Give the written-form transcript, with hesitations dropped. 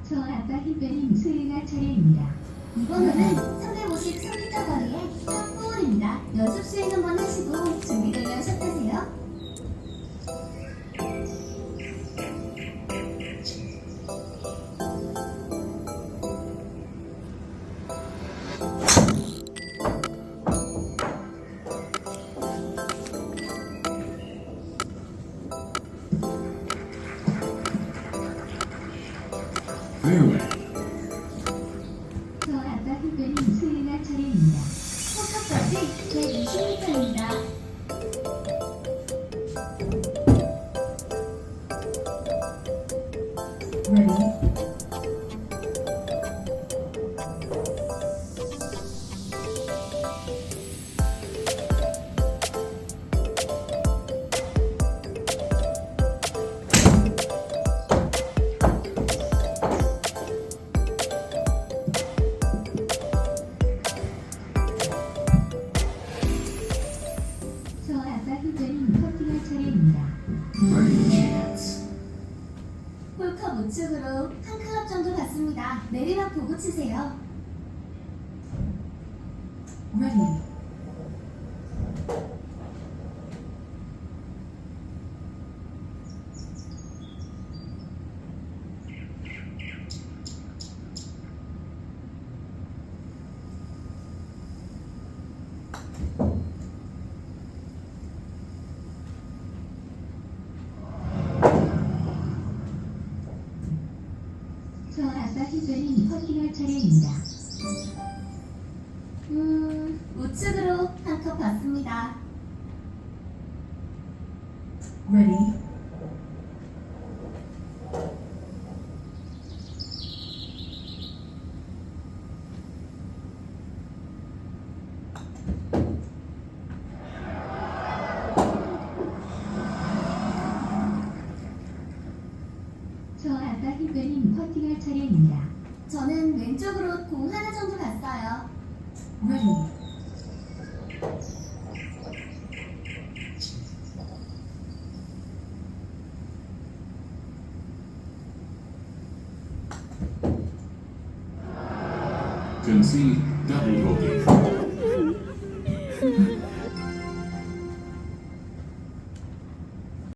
저 아빠 힘빼님 수행할 차례입니다. 이번에는 353m 거리의 탑볼입니다. 연습 수행 한번 하시고 준비되면 샷하세요. Fairway. 저 아빠 힘빼님 수행할 차례입니다. 포커까지 120m입니다. Ready? 저 아빠 힘빼님 퍼팅할 차례입니다. Birdie chance. 홀컵 우측으로 한 클럽 정도 갔습니다. 내리막 보고 치세요. Ready? 저 아빠 힘빼님 퍼팅할 차례입니다. 우측으로 한 컵 봤습니다. Ready? 저 아빠 힘빼님 퍼팅할 차례입니다. 저는 왼쪽으로 공 하나 정도 갔어요. Ready? Concede double bogey.